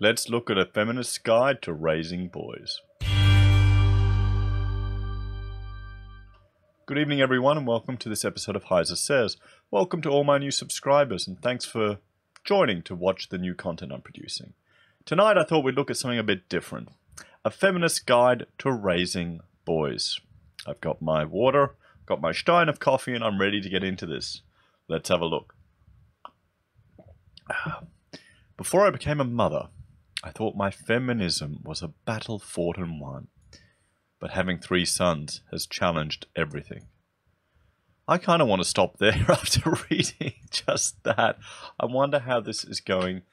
Let's look at a feminist's guide to raising boys. Good evening, everyone, and welcome to this episode of Heiser Says. Welcome to all my new subscribers, and thanks for joining to watch the new content I'm producing. Tonight, I thought we'd look at something a bit different. A feminist guide to raising boys. I've got my water, got my stein of coffee, and I'm ready to get into this. Let's have a look. Before I became a mother, I thought my feminism was a battle fought and won. But having 3 sons has challenged everything. I kind of want to stop there after reading just that. I wonder how this is going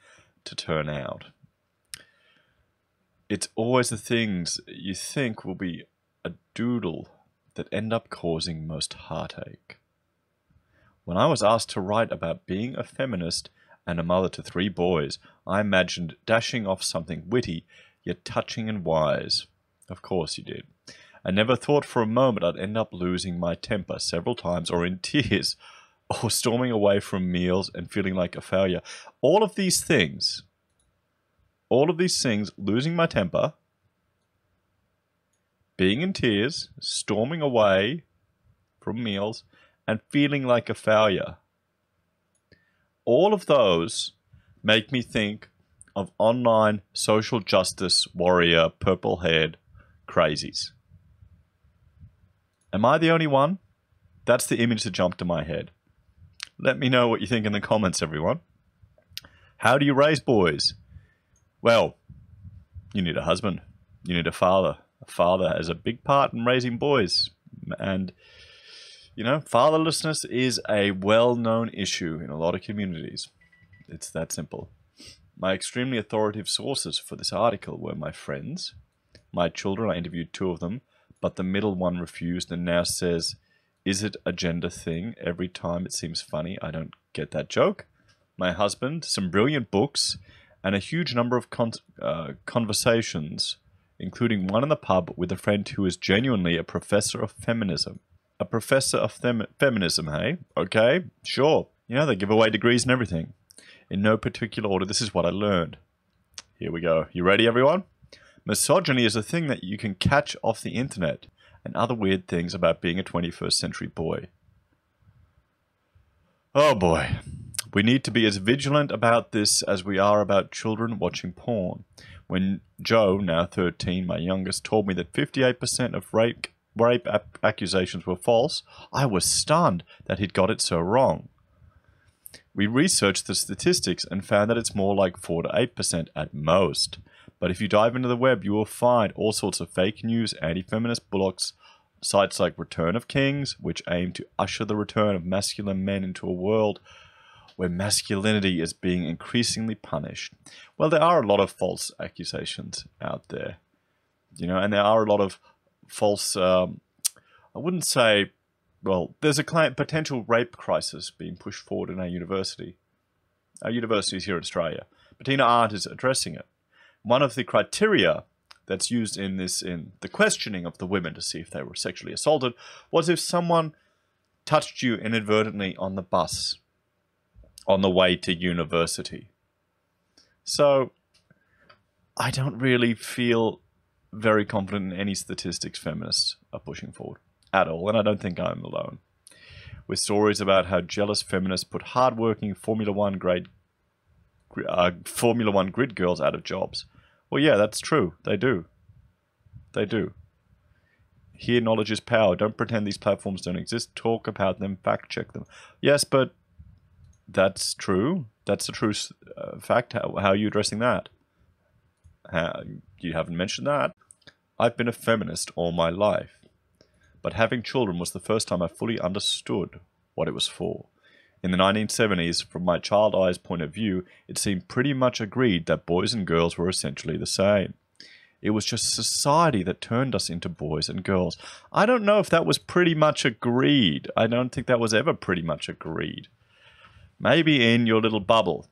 to turn out. It's always the things you think will be a doodle that end up causing most heartache. When I was asked to write about being a feminist and a mother to 3 boys, I imagined dashing off something witty, yet touching and wise. Of course you did. I never thought for a moment I'd end up losing my temper several times, or in tears, or storming away from meals and feeling like a failure. All of these things, losing my temper, being in tears, storming away from meals, and feeling like a failure. All of those make me think of online social justice warrior, purple-haired crazies. Am I the only one? That's the image that jumped to my head. Let me know what you think in the comments, everyone. How do you raise boys? Well, you need a husband. You need a father. A father has a big part in raising boys. And, you know, fatherlessness is a well-known issue in a lot of communities. It's that simple. My extremely authoritative sources for this article were my friends, my children. I interviewed 2 of them, but the middle one refused and now says, "Is it a gender thing? Every time it seems funny. I don't get that joke." My husband, some brilliant books, and a huge number of conversations, including one in the pub with a friend who is genuinely a professor of feminism. A professor of feminism, hey? Okay, sure. You know, they give away degrees and everything. In no particular order, this is what I learned. Here we go. You ready, everyone? Misogyny is a thing that you can catch off the internet, and other weird things about being a 21st century boy. Oh boy. We need to be as vigilant about this as we are about children watching porn. When Joe, now 13, my youngest, told me that 58% of rape accusations were false, I was stunned that he'd got it so wrong. We researched the statistics and found that it's more like 4 to 8% at most. But if you dive into the web, you will find all sorts of fake news, anti-feminist blogs, sites like Return of Kings, which aim to usher the return of masculine men into a world where masculinity is being increasingly punished. Well, there are a lot of false accusations out there, you know, and there are a lot of false, I wouldn't say, well, there's a potential rape crisis being pushed forward in our university. Our universities here in Australia. Bettina Arndt is addressing it. One of the criteria that's used in the questioning of the women to see if they were sexually assaulted was if someone touched you inadvertently on the bus on the way to university. So I don't really feel very confident in any statistics feminists are pushing forward at all, and I don't think I'm alone. With stories about how jealous feminists put hardworking Formula One grid girls out of jobs. Well, yeah, that's true. They do. They do. Here, knowledge is power. Don't pretend these platforms don't exist. Talk about them. Fact check them. Yes, but that's true. That's the true fact. How are you addressing that? You haven't mentioned that. I've been a feminist all my life, but having children was the first time I fully understood what it was for. In the 1970s, from my child eye's point of view, it seemed pretty much agreed that boys and girls were essentially the same. It was just society that turned us into boys and girls. I don't know if that was pretty much agreed. I don't think that was ever pretty much agreed. Maybe in your little bubble.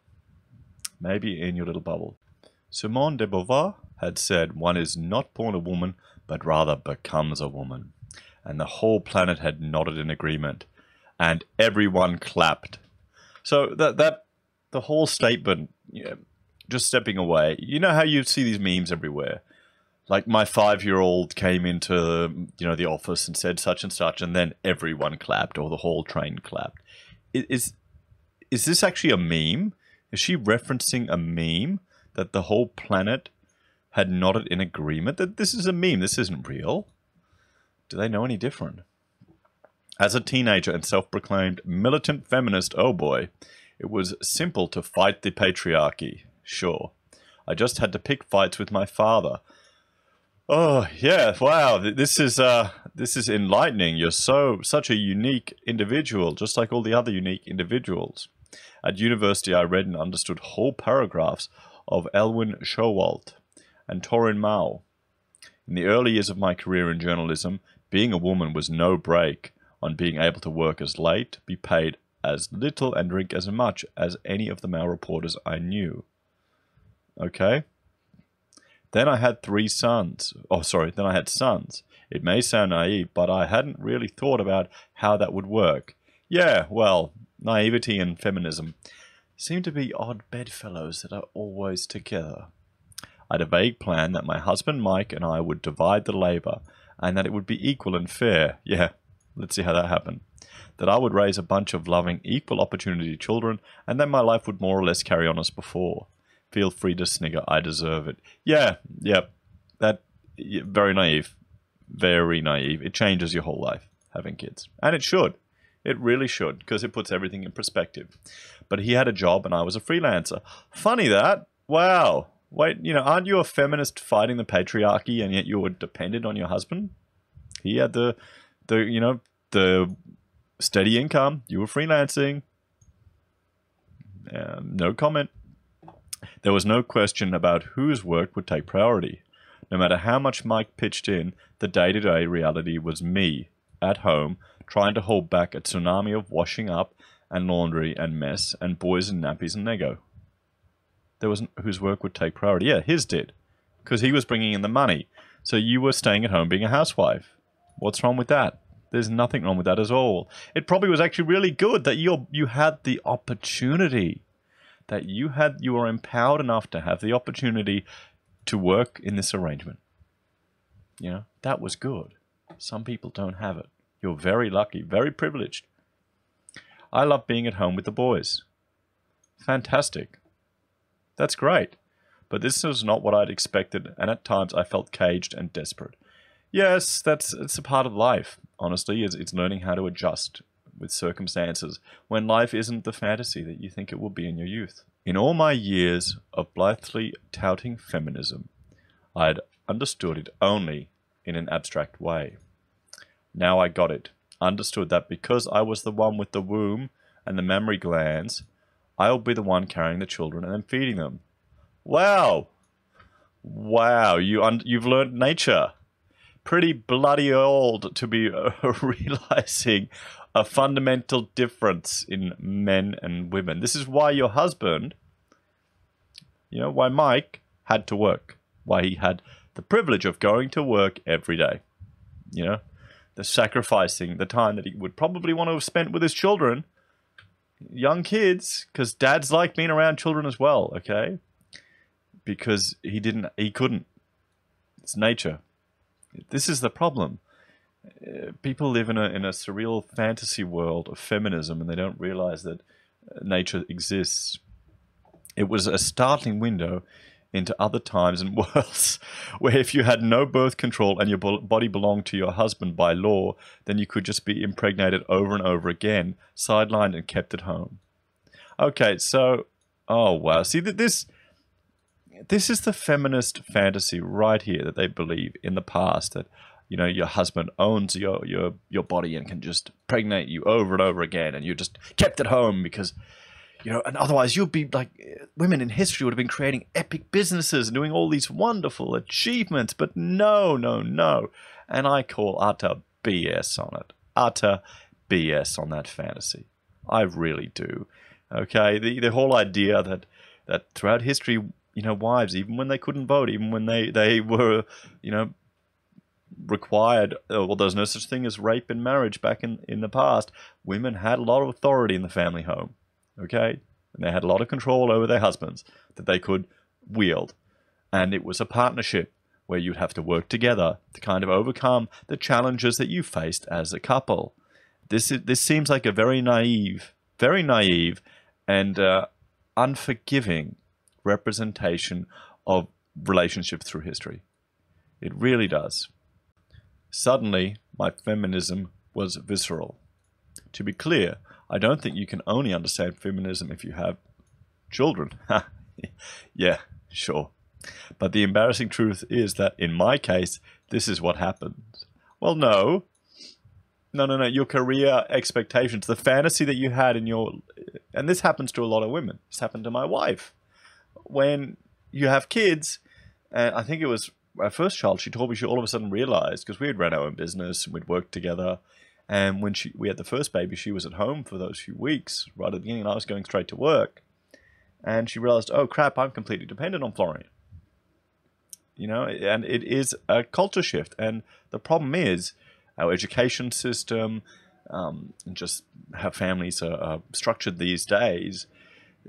Maybe in your little bubble. Simone de Beauvoir had said, "One is not born a woman, but rather becomes a woman." And the whole planet had nodded in agreement. And everyone clapped. So the whole statement, just stepping away. You know how you see these memes everywhere? Like my 5-year-old came into, the office and said such and such, and then everyone clapped or the whole train clapped. Is this actually a meme? Is she referencing a meme that the whole planet had nodded in agreement that this is a meme? This isn't real. Do they know any different? As a teenager and self-proclaimed militant feminist, oh boy, it was simple to fight the patriarchy. Sure. I just had to pick fights with my father. Oh, yeah, wow, this is enlightening. You're such a unique individual, just like all the other unique individuals. At university, I read and understood whole paragraphs of Elwyn Showalt and Torin Mao. In the early years of my career in journalism, being a woman was no break on being able to work as late, be paid as little, and drink as much as any of the male reporters I knew. Okay? Then I had 3 sons. Then I had sons. It may sound naive, but I hadn't really thought about how that would work. Yeah, well, naivety and feminism seem to be odd bedfellows that are always together. I had a vague plan that my husband Mike and I would divide the labor, and that it would be equal and fair. Yeah, let's see how that happened. That I would raise a bunch of loving, equal opportunity children, and then my life would more or less carry on as before. Feel free to snigger, I deserve it. Yeah, very naive. Very naive. It changes your whole life, having kids. And it should. It really should, because it puts everything in perspective. But he had a job and I was a freelancer. Funny that. Wow. Wait, aren't you a feminist fighting the patriarchy, and yet you were dependent on your husband? He had the steady income. You were freelancing. No comment. There was no question about whose work would take priority. No matter how much Mike pitched in, the day-to-day reality was me, at home, trying to hold back a tsunami of washing up and laundry and mess and boys and nappies and Lego. There wasn't whose work would take priority. Yeah, his did, because he was bringing in the money. So you were staying at home being a housewife. What's wrong with that? There's nothing wrong with that at all. It probably was actually really good that you had the opportunity. That you were empowered enough to have the opportunity to work in this arrangement. That was good. Some people don't have it. You're very lucky, very privileged. I love being at home with the boys. Fantastic. That's great. But this was not what I'd expected, and at times I felt caged and desperate. Yes, it's a part of life. Honestly, it's learning how to adjust with circumstances when life isn't the fantasy that you think it will be in your youth. In all my years of blithely touting feminism, I had understood it only in an abstract way. Now I got it. Understood that because I was the one with the womb and the mammary glands, I'll be the one carrying the children and then feeding them. Wow! Wow, you've learned nature. Pretty bloody old to be realizing a fundamental difference in men and women. This is why your husband, why Mike had to work. Why he had the privilege of going to work every day. The sacrificing the time that he would probably want to have spent with his children, young kids, because dads like being around children as well, okay? Because he couldn't. It's nature. This is the problem. People live in a surreal fantasy world of feminism, and they don't realize that nature exists. It was a startling window into other times and worlds where if you had no birth control and your body belonged to your husband by law, then you could just be impregnated over and over again, sidelined and kept at home. Okay, so, oh wow. See, this is the feminist fantasy right here that they believe in the past, that your husband owns your body and can just pregnate you over and over again, and you're just kept at home because, and otherwise you'd be like, women in history would have been creating epic businesses and doing all these wonderful achievements, but no. And I call utter BS on it. Utter BS on that fantasy. I really do. Okay, the whole idea that throughout history, wives, even when they couldn't vote, even when they were, required, well, there's no such thing as rape in marriage back in the past. Women had a lot of authority in the family home, okay? And they had a lot of control over their husbands, that they could wield. And it was a partnership where you'd have to work together to kind of overcome the challenges that you faced as a couple. This seems like a very naive and unforgiving representation of relationships through history. It really does. Suddenly, my feminism was visceral. To be clear, I don't think you can only understand feminism if you have children. Yeah, sure. But the embarrassing truth is that in my case, this is what happens. Well, no. Your career expectations, the fantasy that you had in your... And this happens to a lot of women. This happened to my wife. When you have kids, and I think it was our first child, she told me she all of a sudden realized, because we had run our own business and we'd worked together, and when we had the first baby, she was at home for those few weeks, right at the beginning, and I was going straight to work. And she realized, oh crap, I'm completely dependent on Florian. You know, and it is a culture shift. And the problem is our education system, and just how families are structured these days,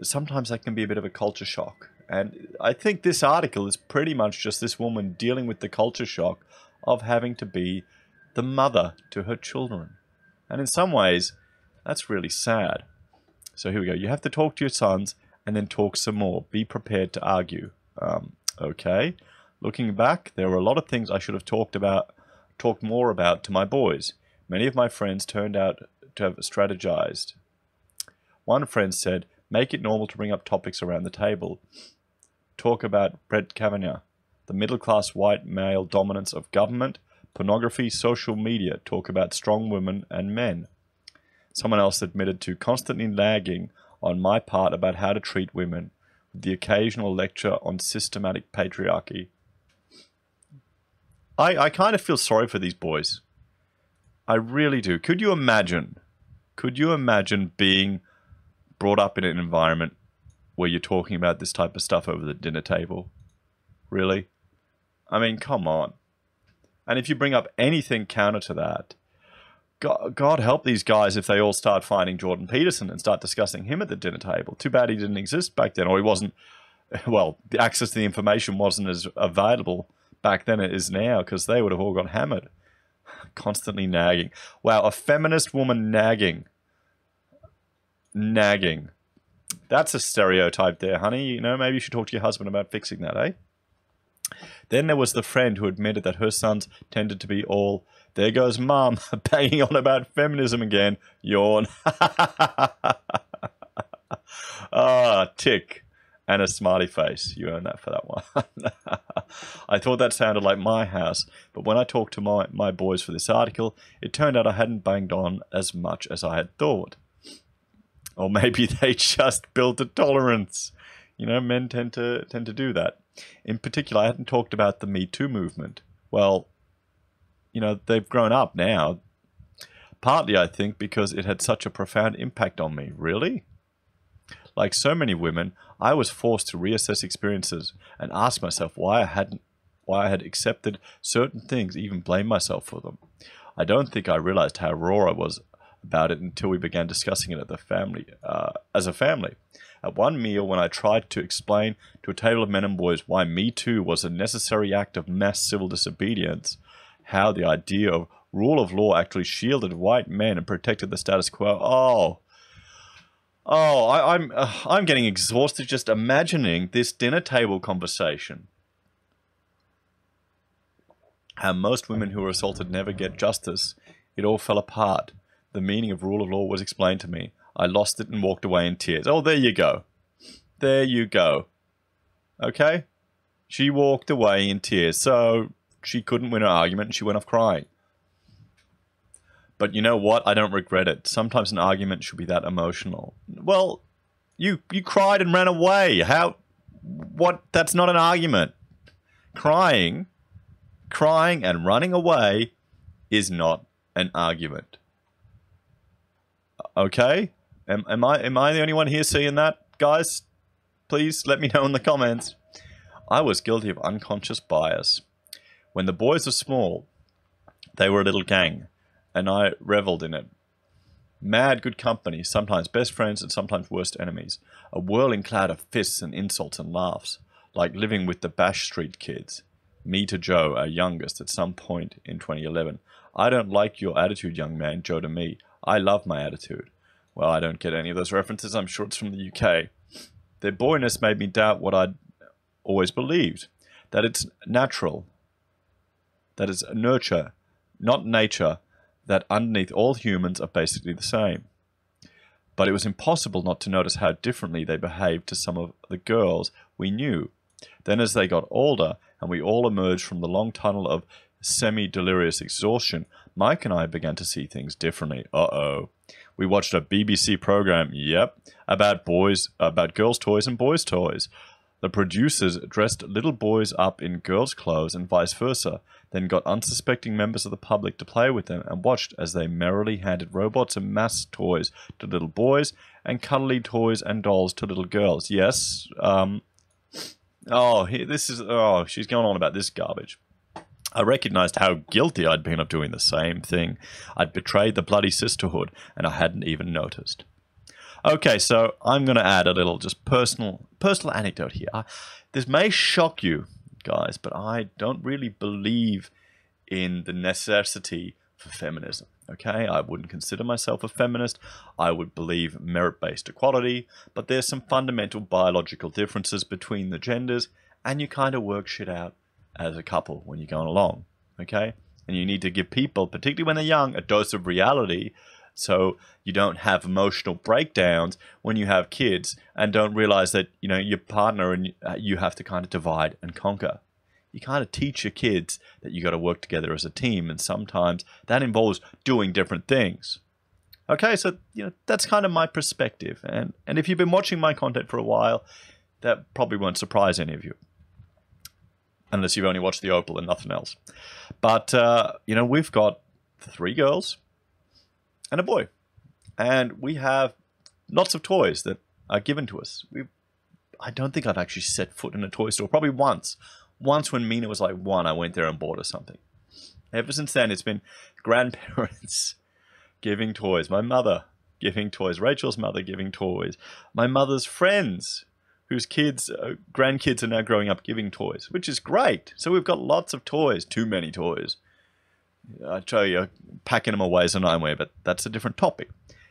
sometimes that can be a bit of a culture shock. And I think this article is pretty much just this woman dealing with the culture shock of having to be the mother to her children. And in some ways, that's really sad. So here we go. You have to talk to your sons and then talk some more. Be prepared to argue. Okay. Looking back, there were a lot of things I should have talked more about to my boys. Many of my friends turned out to have strategized. One friend said, make it normal to bring up topics around the table. Talk about Brett Kavanaugh, the middle-class white male dominance of government, pornography, social media. Talk about strong women and men. Someone else admitted to constantly nagging on my part about how to treat women, with the occasional lecture on systematic patriarchy. I kind of feel sorry for these boys. I really do. Could you imagine being brought up in an environment where you're talking about this type of stuff over the dinner table? Really? I mean, come on. And if you bring up anything counter to that, God help these guys if they all start finding Jordan Peterson and start discussing him at the dinner table. Too bad he didn't exist back then, or he wasn't, well, the access to the information wasn't as available back then it is now, because they would have all got hammered. Constantly nagging. Wow, a feminist woman nagging. Nagging. That's a stereotype there, honey. You know, maybe you should talk to your husband about fixing that, eh? Then there was the friend who admitted that her sons tended to be all, there goes mum, banging on about feminism again. Yawn. Ah, tick. And a smiley face. You earned that for that one. I thought that sounded like my house, but when I talked to my boys for this article, it turned out I hadn't banged on as much as I had thought. Or maybe they just built a tolerance. You know, men tend to do that. In particular, I hadn't talked about the Me Too movement. Well, you know, they've grown up now. Partly, I think, because it had such a profound impact on me. Really? Like so many women, I was forced to reassess experiences and ask myself why I had accepted certain things, even blame myself for them. I don't think I realized how raw I was about it until we began discussing it as a family. At one meal, when I tried to explain to a table of men and boys why Me Too was a necessary act of mass civil disobedience, how the idea of rule of law actually shielded white men and protected the status quo. I'm getting exhausted just imagining this dinner table conversation. How most women who are assaulted never get justice. It all fell apart. The meaning of rule of law was explained to me. I lost it and walked away in tears. Oh, there you go. There you go. Okay? She walked away in tears, so she couldn't win her argument and she went off crying. But you know what? I don't regret it. Sometimes an argument should be that emotional. Well, you cried and ran away. What? That's not an argument. Crying and running away is not an argument. Okay? Am I the only one here seeing that? Guys, please let me know in the comments. I was guilty of unconscious bias. When the boys were small, they were a little gang, and I reveled in it. Mad good company, sometimes best friends and sometimes worst enemies. A whirling cloud of fists and insults and laughs. like living with the Bash Street kids. Me to Joe, our youngest, at some point in 2011. I don't like your attitude, young man. Joe to me. I love my attitude. Well, I don't get any of those references. I'm sure it's from the UK. Their boyness made me doubt what I'd always believed, that it's natural, that it's nurture, not nature, that underneath all humans are basically the same. But it was impossible not to notice how differently they behaved to some of the girls we knew. Then as they got older, and we all emerged from the long tunnel of semi-delirious exhaustion, Mike and I began to see things differently. Uh-oh. We watched a BBC program, about girls' toys and boys' toys. The producers dressed little boys up in girls' clothes and vice versa, then got unsuspecting members of the public to play with them and watched as they merrily handed robots and mass toys to little boys and cuddly toys and dolls to little girls. Yes, she's going on about this garbage. I recognized how guilty I'd been of doing the same thing. I'd betrayed the bloody sisterhood, and I hadn't even noticed. Okay, so I'm going to add a little just personal anecdote here. This may shock you guys, but I don't really believe in the necessity for feminism. Okay, I wouldn't consider myself a feminist. I would believe merit-based equality, but there's some fundamental biological differences between the genders, and you kind of work shit out as a couple when you're going along. Okay, and you need to give people, particularly when they're young, a dose of reality, so you don't have emotional breakdowns when you have kids and don't realize that, you know, your partner and you have to kind of divide and conquer. You kind of teach your kids that you got to work together as a team, and sometimes that involves doing different things. Okay, so that's kind of my perspective, and if you've been watching my content for a while, that probably won't surprise any of you, unless you've only watched the Opal and nothing else. But we've got 3 girls and a boy, and we have lots of toys that are given to us. I don't think I've actually set foot in a toy store. Probably once when Mina was like 1, I went there and bought her something. Ever since then, it's been grandparents giving toys, my mother giving toys, Rachel's mother giving toys, my mother's friends whose grandkids are now growing up giving toys, which is great. So we've got lots of toys, too many toys. I tell you, packing them away is a nightmare, but that's a different topic.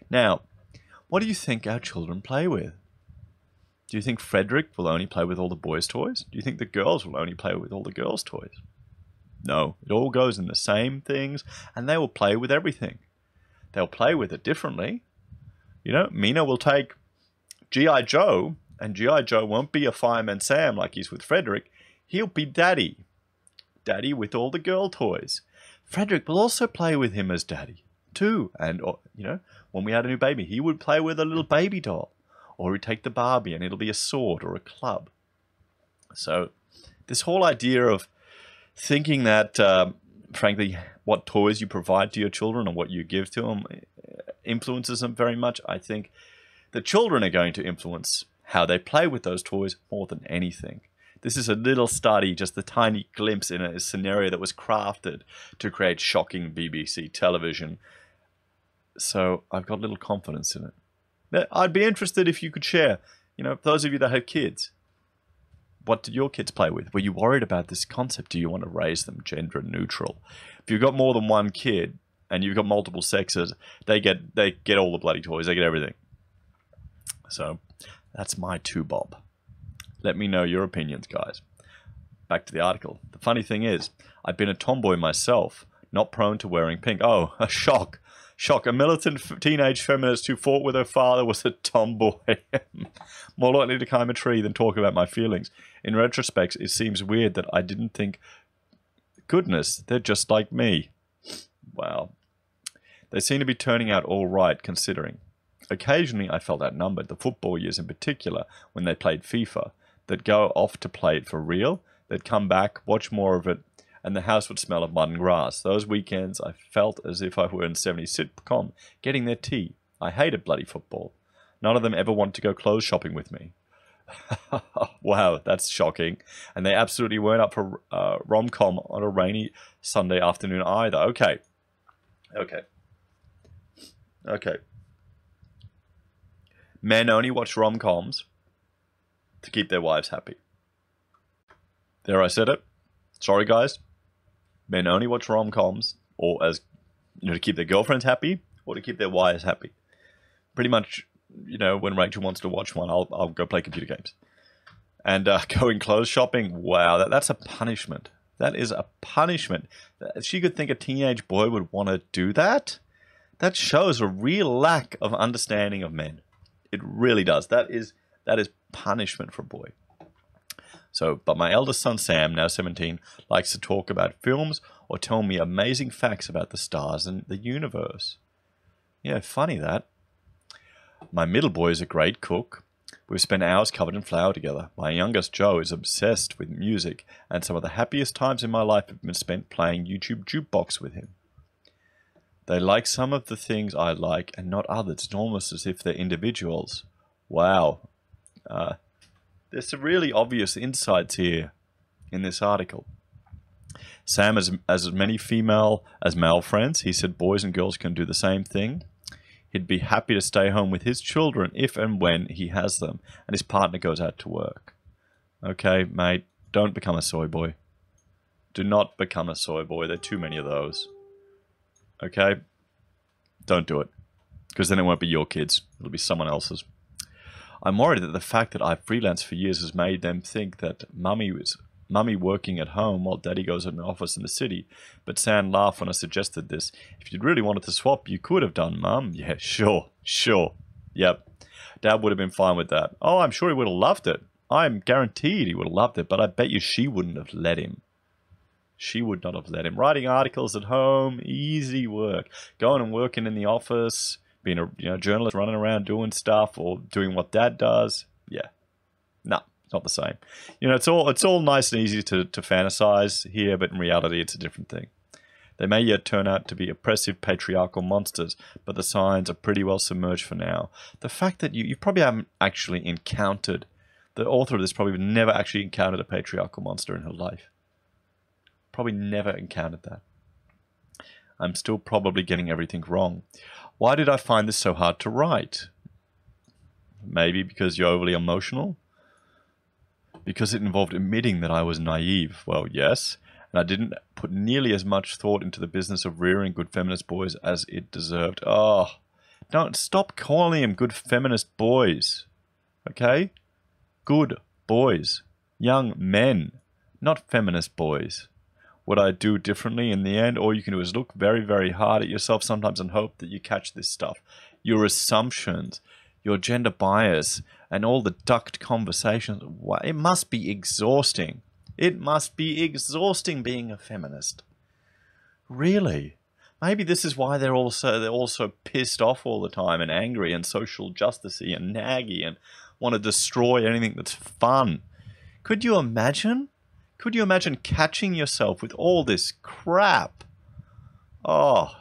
Now, what do you think our children play with? Do you think Frederick will only play with all the boys' toys? Do you think the girls will only play with all the girls' toys? No, it all goes in the same things, and they will play with everything. They'll play with it differently. Mina will take G.I. Joe, and G.I. Joe won't be a Fireman Sam like he's with Frederick. He'll be Daddy. Daddy with all the girl toys. Frederick will also play with him as Daddy, too. And, when we had a new baby, he would play with a little baby doll. Or he'd take the Barbie and it'll be a sword or a club. So this whole idea of thinking that, frankly, what toys you provide to your children and what you give to them influences them very much. I think the children are going to influence how they play with those toys more than anything. This is a little study, just a tiny glimpse in a scenario that was crafted to create shocking BBC television. So I've got little confidence in it. I'd be interested if you could share, those of you that have kids, what did your kids play with? Were you worried about this concept? Do you want to raise them gender neutral? If you've got more than one kid and you've got multiple sexes, they get all the bloody toys. They get everything. So that's my 2 bob. Let me know your opinions, guys. Back to the article. The funny thing is, I've been a tomboy myself, not prone to wearing pink. Oh, a shock. Shock. A militant teenage feminist who fought with her father was a tomboy. More likely to climb a tree than talk about my feelings. In retrospect, it seems weird that I didn't think, goodness, they're just like me. Wow. They seem to be turning out all right, considering. Occasionally, I felt outnumbered, the football years in particular, when they played FIFA. They'd go off to play it for real. They'd come back, watch more of it, and the house would smell of mud and grass. Those weekends, I felt as if I were in a 70s sitcom, getting their tea. I hated bloody football. None of them ever wanted to go clothes shopping with me. Wow, that's shocking. And they absolutely weren't up for rom-com on a rainy Sunday afternoon either. Okay. Men only watch rom-coms to keep their wives happy. There, I said it. Sorry, guys. Men only watch rom-coms, or as to keep their girlfriends happy, or to keep their wives happy. Pretty much, when Rachel wants to watch one, I'll go play computer games. And going clothes shopping, wow, that's a punishment. That is a punishment. She could think a teenage boy would want to do that. That shows a real lack of understanding of men. It really does. That is punishment for a boy. So, but my eldest son, Sam, now 17, likes to talk about films or tell me amazing facts about the stars and the universe. Yeah, funny that. My middle boy is a great cook. We've spent hours covered in flour together. My youngest, Joe, is obsessed with music, and some of the happiest times in my life have been spent playing YouTube jukebox with him. They like some of the things I like and not others. It's almost as if they're individuals. Wow. There's some really obvious insights here in this article. Sam has as many female as male friends. He said boys and girls can do the same thing. He'd be happy to stay home with his children if and when he has them, and his partner goes out to work. Okay, mate, don't become a soy boy. Do not become a soy boy. There are too many of those. Okay? Don't do it. Because then it won't be your kids. It'll be someone else's. I'm worried that the fact that I've freelanced for years has made them think that mummy working at home while daddy goes to an office in the city. But Sam laughed when I suggested this. If you'd really wanted to swap, you could have done, Mum. Yeah, sure. Yep. Dad would have been fine with that. Oh, I'm sure he would have loved it. I'm guaranteed he would have loved it, but I bet you she wouldn't have let him. She would not have let him. Writing articles at home, easy work. Going and working in the office, being a journalist, running around doing stuff or doing what Dad does. Yeah. No, it's not the same. It's all nice and easy to fantasize here, but in reality it's a different thing. They may yet turn out to be oppressive patriarchal monsters, but the signs are pretty well submerged for now. The fact that you probably haven't actually encountered, the author of this probably never actually encountered a patriarchal monster in her life. Probably never encountered that. I'm still probably getting everything wrong. Why did I find this so hard to write? Maybe because you're overly emotional? Because it involved admitting that I was naive. Well, yes. And I didn't put nearly as much thought into the business of rearing good feminist boys as it deserved. Oh, don't stop calling them good feminist boys. Okay? Good boys. Young men. Not feminist boys. Would I do differently in the end? All you can do is look very, very hard at yourself sometimes and hope that you catch this stuff. Your assumptions, your gender bias, and all the ducked conversations. It must be exhausting. It must be exhausting being a feminist. Really? Maybe this is why they're all so pissed off all the time and angry and social justice-y and naggy and want to destroy anything that's fun. Could you imagine? Could you imagine catching yourself with all this crap? Oh,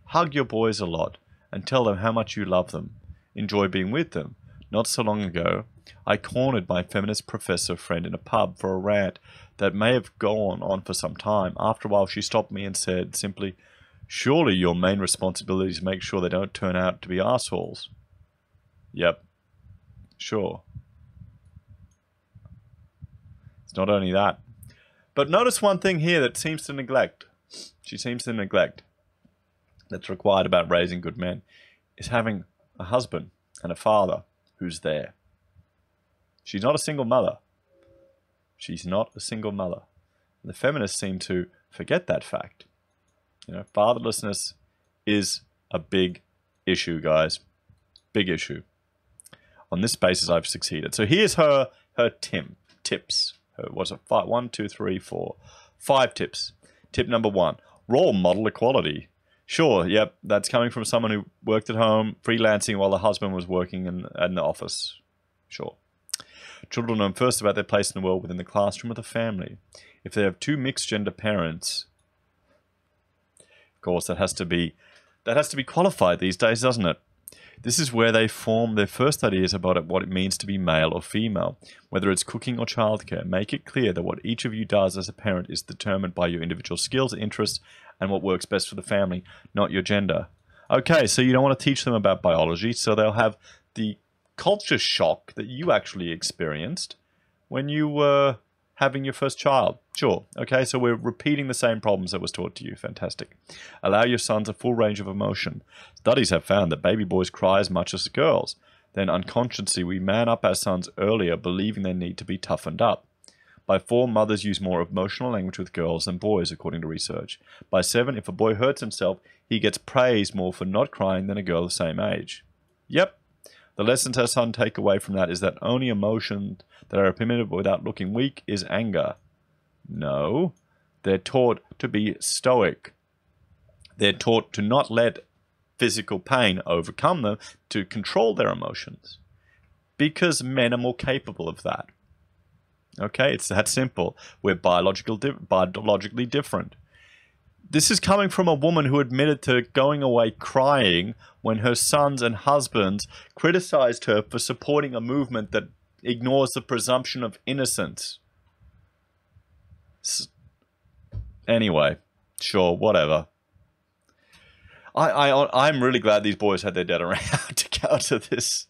hug your boys a lot and tell them how much you love them. Enjoy being with them. Not so long ago, I cornered my feminist professor friend in a pub for a rant that may have gone on for some time. After a while, she stopped me and said simply, "Surely your main responsibility is to make sure they don't turn out to be assholes." Yep. Sure. It's not only that. But notice one thing here that seems to neglect. She seems to neglect. That's required about raising good men is having a husband and a father who's there. She's not a single mother. She's not a single mother. And the feminists seem to forget that fact. Fatherlessness is a big issue, guys. Big issue. On this basis, I've succeeded. So here's her tips. What's it? 1, 2, 3, 4. 5 tips. Tip number 1, role model equality. Sure, yep, that's coming from someone who worked at home, freelancing while the husband was working in the office. Sure. Children learn first about their place in the world within the classroom or the family. If they have 2 mixed gender parents, of course, that has to be qualified these days, doesn't it? This is where they form their first ideas about what it means to be male or female, whether it's cooking or childcare. Make it clear that what each of you does as a parent is determined by your individual skills, interests, and what works best for the family, not your gender. Okay, so you don't want to teach them about biology, so they'll have the culture shock that you actually experienced when you were having your first child. Sure. Okay, so we're repeating the same problems that was taught to you. Fantastic. Allow your sons a full range of emotion. Studies have found that baby boys cry as much as girls. Then unconsciously, we man up our sons earlier, believing they need to be toughened up. By 4, mothers use more emotional language with girls than boys, according to research. By 7, if a boy hurts himself, he gets praised more for not crying than a girl the same age. Yep. The lessons our son take away from that is that only emotions that are permitted without looking weak is anger. No. They're taught to be stoic. They're taught to not let physical pain overcome them, to control their emotions. Because men are more capable of that. Okay, it's that simple. We're biologically different. This is coming from a woman who admitted to going away crying when her sons and husbands criticized her for supporting a movement that ignores the presumption of innocence. Anyway, sure, whatever. I'm really glad these boys had their dad around to counter this.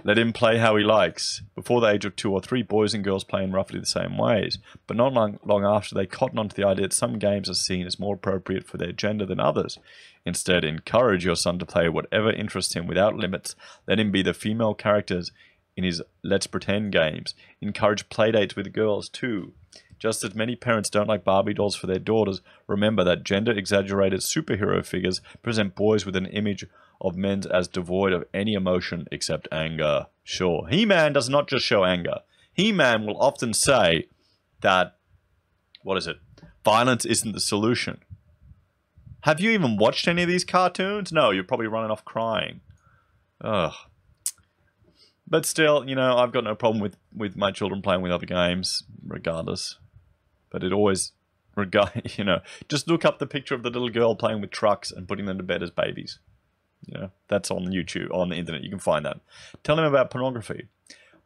Let him play how he likes. Before the age of 2 or 3, boys and girls play in roughly the same ways. But not long after, they cotton onto the idea that some games are seen as more appropriate for their gender than others. Instead, encourage your son to play whatever interests him without limits. Let him be the female characters in his Let's Pretend games. Encourage playdates with girls too. Just as many parents don't like Barbie dolls for their daughters, remember that gender-exaggerated superhero figures present boys with an image of men as devoid of any emotion except anger. Sure, He-Man does not just show anger. He-Man will often say that, violence isn't the solution. Have you even watched any of these cartoons? No, you're probably running off crying. Ugh. But still, I've got no problem with my children playing with other games, regardless. But it always, just look up the picture of the little girl playing with trucks and putting them to bed as babies. That's on YouTube, on the internet. You can find that. Tell him about pornography.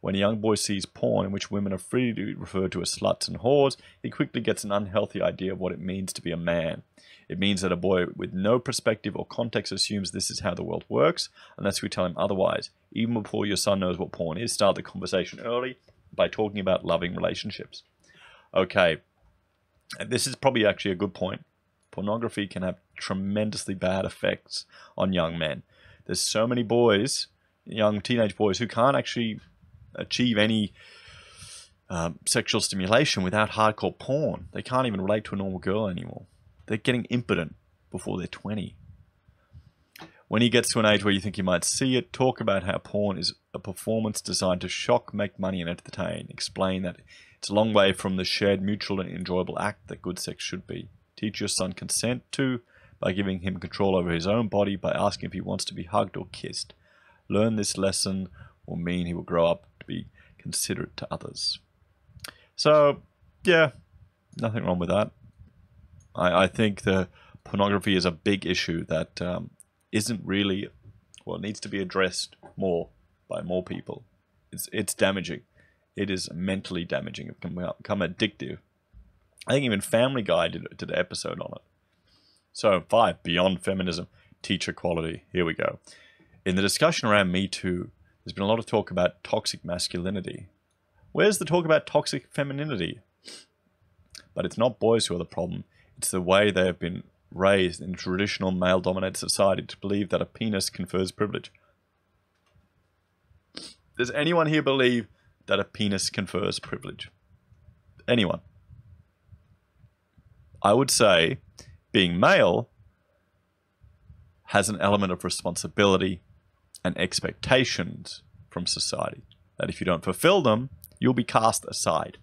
When a young boy sees porn in which women are freely referred to as sluts and whores, he quickly gets an unhealthy idea of what it means to be a man. It means that a boy with no perspective or context assumes this is how the world works, unless we tell him otherwise. Even before your son knows what porn is, start the conversation early by talking about loving relationships. Okay, this is probably actually a good point. Pornography can have tremendously bad effects on young men. There's so many boys, young teenage boys, who can't actually achieve any sexual stimulation without hardcore porn. They can't even relate to a normal girl anymore. They're getting impotent before they're 20. When he gets to an age where you think he might see it, talk about how porn is a performance designed to shock, make money, and entertain. Explain that it's a long way from the shared, mutual, and enjoyable act that good sex should be. Teach your son consent to by giving him control over his own body, by asking if he wants to be hugged or kissed. Learn this lesson will mean he will grow up to be considerate to others. So, yeah, nothing wrong with that. I think the pornography is a big issue that isn't really, it needs to be addressed more by more people. It's damaging. It is mentally damaging. It can become addictive. I think even Family Guy did an episode on it. So 5, beyond feminism, teach equality. Here we go. In the discussion around Me Too, there's been a lot of talk about toxic masculinity. Where's the talk about toxic femininity? But it's not boys who are the problem. It's the way they have been raised in traditional male-dominated society to believe that a penis confers privilege. Does anyone here believe that a penis confers privilege? Anyone? I would say being male has an element of responsibility and expectations from society. That if you don't fulfill them, you'll be cast aside.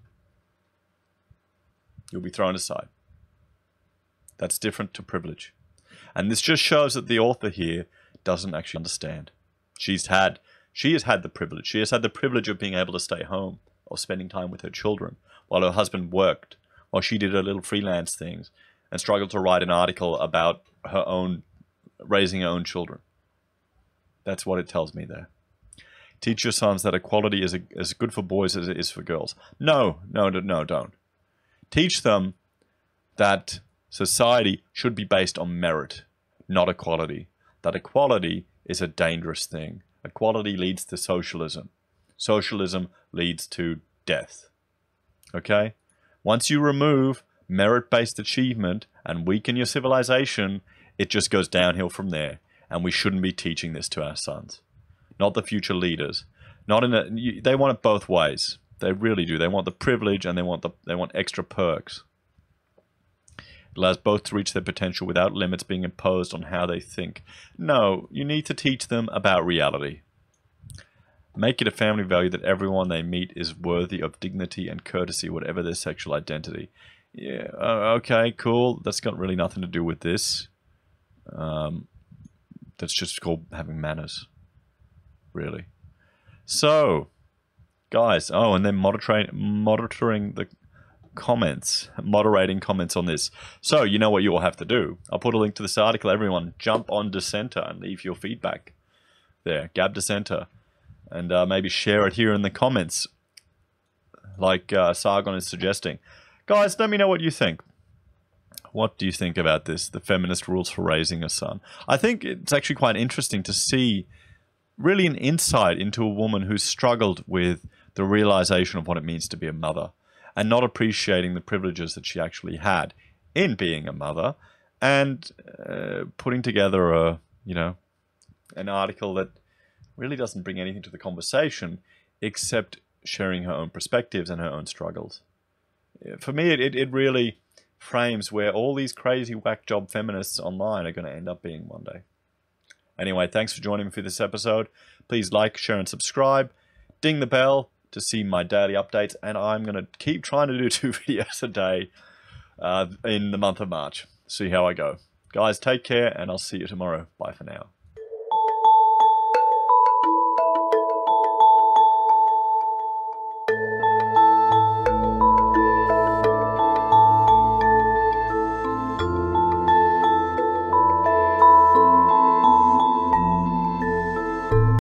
You'll be thrown aside. That's different to privilege. And this just shows that the author here doesn't actually understand. She has had the privilege. She has had the privilege of being able to stay home or spending time with her children while her husband worked, while she did her little freelance things and struggled to write an article about her own raising her own children. That's what it tells me there. Teach your sons that equality is as good for boys as it is for girls. No, don't. Teach them that society should be based on merit, not equality. That equality is a dangerous thing. Equality leads to socialism. Socialism leads to death. Okay? Once you remove merit-based achievement and weaken your civilization, it just goes downhill from there. And we shouldn't be teaching this to our sons. Not the future leaders. They want it both ways. They really do. They want the privilege and they want extra perks. It allows both to reach their potential without limits being imposed on how they think. No, you need to teach them about reality. Make it a family value that everyone they meet is worthy of dignity and courtesy, whatever their sexual identity. Yeah, okay, cool. That's got really nothing to do with this. That's just called having manners. Really. So, guys, and then monitoring the comments, moderating comments on this. So, you know what you will have to do. I'll put a link to this article. Everyone, jump on Dissenter and leave your feedback there. Gab Dissenter. And maybe share it here in the comments, like Sargon is suggesting. Guys, let me know what you think. What do you think about this, the feminist rules for raising a son? I think it's actually quite interesting to see really an insight into a woman who's struggled with the realization of what it means to be a mother and not appreciating the privileges that she actually had in being a mother, and putting together an article that really doesn't bring anything to the conversation except sharing her own perspectives and her own struggles. For me, it really frames where all these crazy whack job feminists online are going to end up being one day. Anyway, thanks for joining me for this episode. Please like, share, and subscribe. Ding the bell to see my daily updates, and I'm going to keep trying to do 2 videos a day in the month of March. See how I go. Guys, take care, and I'll see you tomorrow. Bye for now.